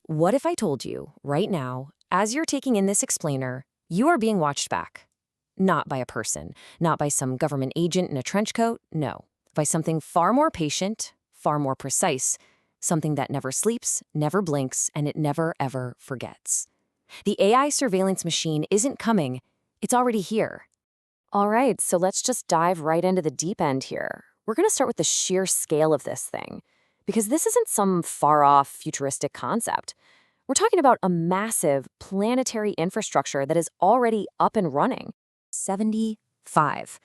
What if I told you, right now, as you're taking in this explainer, you are being watched back? Not by a person, not by some government agent in a trench coat, no. By something far more patient, far more precise, something that never sleeps, never blinks, and it never, ever forgets. The AI surveillance machine isn't coming, it's already here. All right, so let's just dive right into the deep end here. We're going to start with the sheer scale of this thing, because this isn't some far-off futuristic concept. We're talking about a massive planetary infrastructure that is already up and running. 75.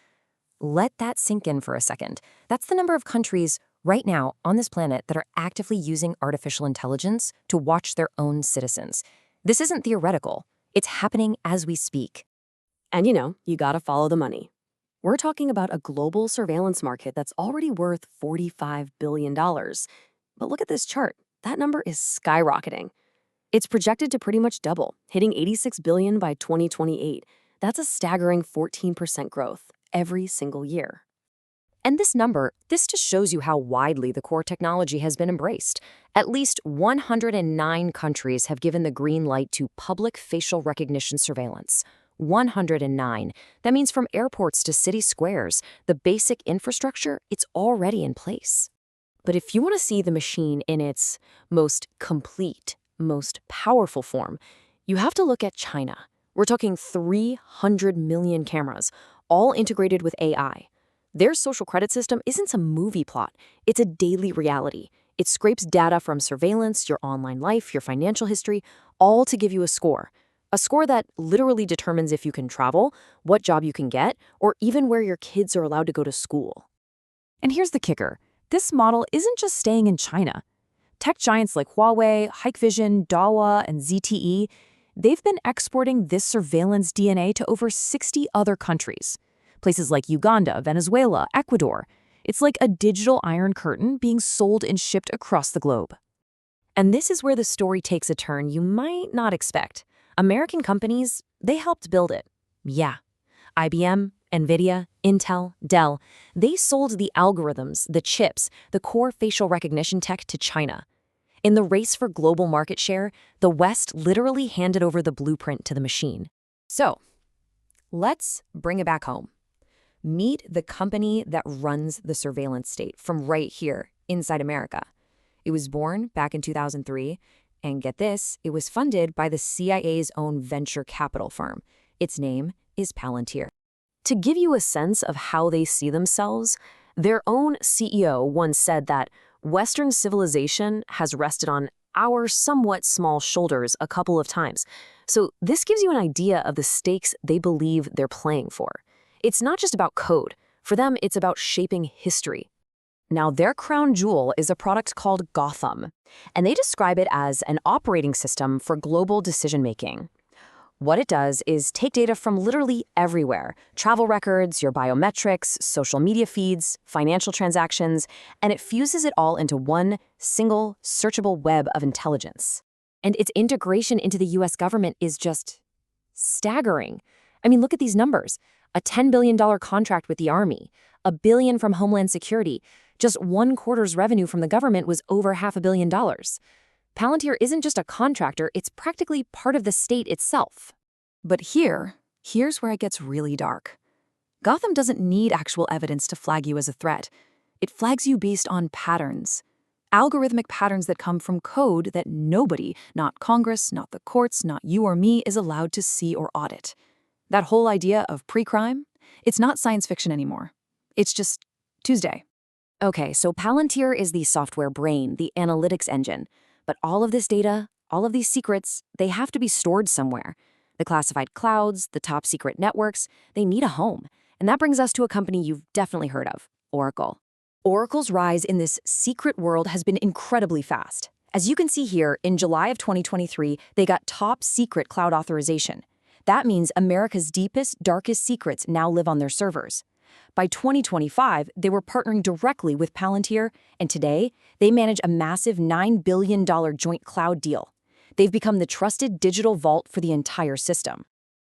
Let that sink in for a second. That's the number of countries right now on this planet that are actively using artificial intelligence to watch their own citizens. This isn't theoretical. It's happening as we speak. And you gotta follow the money. We're talking about a global surveillance market that's already worth $45 billion. But look at this chart. That number is skyrocketing. It's projected to pretty much double, hitting $86 billion by 2028. That's a staggering 14% growth every single year. And this number, this just shows you how widely the core technology has been embraced. At least 109 countries have given the green light to public facial recognition surveillance. 109. That means from airports to city squares, the basic infrastructure, it's already in place. But if you want to see the machine in its most complete, most powerful form, you have to look at China. We're talking 300 million cameras, all integrated with AI. Their social credit system isn't some movie plot. It's a daily reality. It scrapes data from surveillance, your online life, your financial history, all to give you a score. A score that literally determines if you can travel, what job you can get, or even where your kids are allowed to go to school. And here's the kicker. This model isn't just staying in China. Tech giants like Huawei, Hikvision, Dahua, and ZTE, they've been exporting this surveillance DNA to over 60 other countries. Places like Uganda, Venezuela, Ecuador. It's like a digital Iron Curtain being sold and shipped across the globe. And this is where the story takes a turn you might not expect. American companies, they helped build it. Yeah. IBM, NVIDIA, Intel, Dell, they sold the algorithms, the chips, the core facial recognition tech to China. In the race for global market share, the West literally handed over the blueprint to the machine. So, let's bring it back home. Meet the company that runs the surveillance state from right here inside America. It was born back in 2003. And get this, it was funded by the CIA's own venture capital firm. Its name is Palantir. To give you a sense of how they see themselves, their own CEO once said that Western civilization has rested on our somewhat small shoulders a couple of times. So this gives you an idea of the stakes they believe they're playing for. It's not just about code. For them, it's about shaping history. Now, their crown jewel is a product called Gotham, and they describe it as an operating system for global decision-making. What it does is take data from literally everywhere, travel records, your biometrics, social media feeds, financial transactions, and it fuses it all into one single, searchable web of intelligence. And its integration into the US government is just staggering. I mean, look at these numbers. A $10 billion contract with the Army, $1 billion from Homeland Security. Just one quarter's revenue from the government was over $500 million. Palantir isn't just a contractor, it's practically part of the state itself. But here's where it gets really dark. Gotham doesn't need actual evidence to flag you as a threat. It flags you based on patterns. Algorithmic patterns that come from code that nobody, not Congress, not the courts, not you or me, is allowed to see or audit. That whole idea of pre-crime, it's not science fiction anymore. It's just Tuesday. Okay, so Palantir is the software brain, the analytics engine. But all of this data, all of these secrets, they have to be stored somewhere. The classified clouds, the top secret networks, they need a home. And that brings us to a company you've definitely heard of, Oracle. Oracle's rise in this secret world has been incredibly fast. As you can see here, in July of 2023, they got top secret cloud authorization. That means America's deepest, darkest secrets now live on their servers. By 2025, they were partnering directly with Palantir, and today, they manage a massive $9 billion joint cloud deal. They've become the trusted digital vault for the entire system.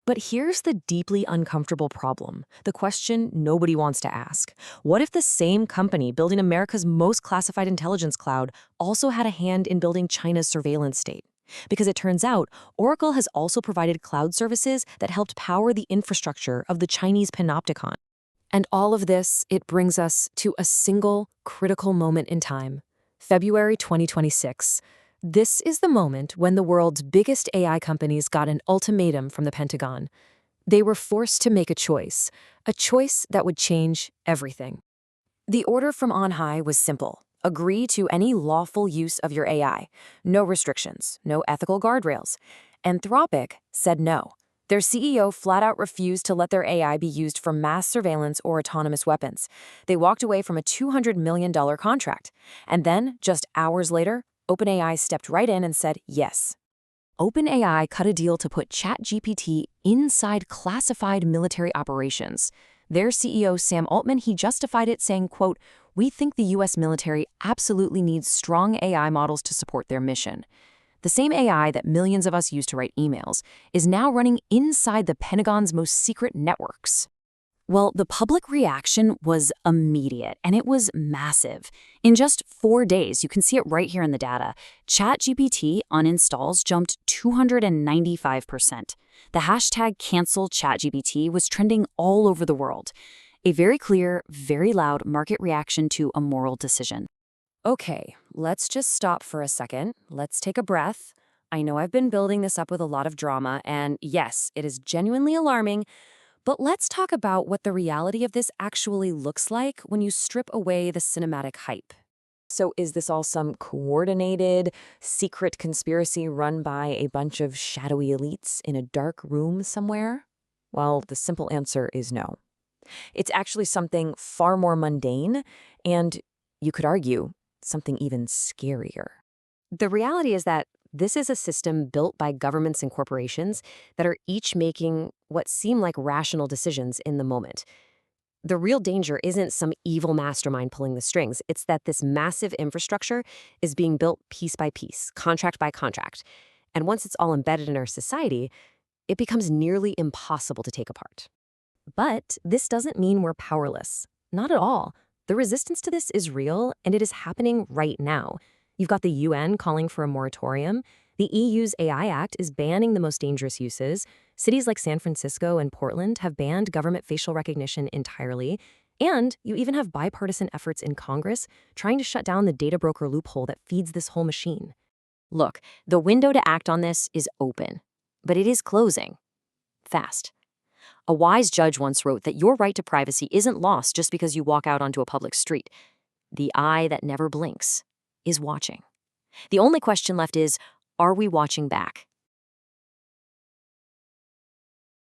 But here's the deeply uncomfortable problem, the question nobody wants to ask. What if the same company building America's most classified intelligence cloud also had a hand in building China's surveillance state? Because it turns out, Oracle has also provided cloud services that helped power the infrastructure of the Chinese panopticon. And all of this, it brings us to a single critical moment in time, February 2026. This is the moment when the world's biggest AI companies got an ultimatum from the Pentagon. They were forced to make a choice that would change everything. The order from on high was simple. Agree to any lawful use of your AI. No restrictions, no ethical guardrails. Anthropic said no. Their CEO flat out refused to let their AI be used for mass surveillance or autonomous weapons. They walked away from a $200 million contract. And then, just hours later, OpenAI stepped right in and said yes. OpenAI cut a deal to put ChatGPT inside classified military operations. Their CEO, Sam Altman, he justified it saying, quote, "We think the U.S. military absolutely needs strong AI models to support their mission." The same AI that millions of us use to write emails is now running inside the Pentagon's most secret networks. Well, the public reaction was immediate, and it was massive. In just 4 days, you can see it right here in the data, ChatGPT uninstalls jumped 295%. The hashtag cancel ChatGPT was trending all over the world. A very clear, very loud market reaction to a moral decision. Okay, let's just stop for a second. Let's take a breath. I know I've been building this up with a lot of drama, and yes, it is genuinely alarming, but let's talk about what the reality of this actually looks like when you strip away the cinematic hype. So is this all some coordinated, secret conspiracy run by a bunch of shadowy elites in a dark room somewhere? Well, the simple answer is no. It's actually something far more mundane, and you could argue, something even scarier. The reality is that this is a system built by governments and corporations that are each making what seem like rational decisions in the moment. The real danger isn't some evil mastermind pulling the strings. It's that this massive infrastructure is being built piece by piece, contract by contract. And once it's all embedded in our society, it becomes nearly impossible to take apart. But this doesn't mean we're powerless. Not at all. The resistance to this is real, and it is happening right now. You've got the UN calling for a moratorium. The EU's AI Act is banning the most dangerous uses. Cities like San Francisco and Portland have banned government facial recognition entirely. And you even have bipartisan efforts in Congress trying to shut down the data broker loophole that feeds this whole machine. Look, the window to act on this is open, but it is closing. Fast. A wise judge once wrote that your right to privacy isn't lost just because you walk out onto a public street. The eye that never blinks is watching. The only question left is, are we watching back?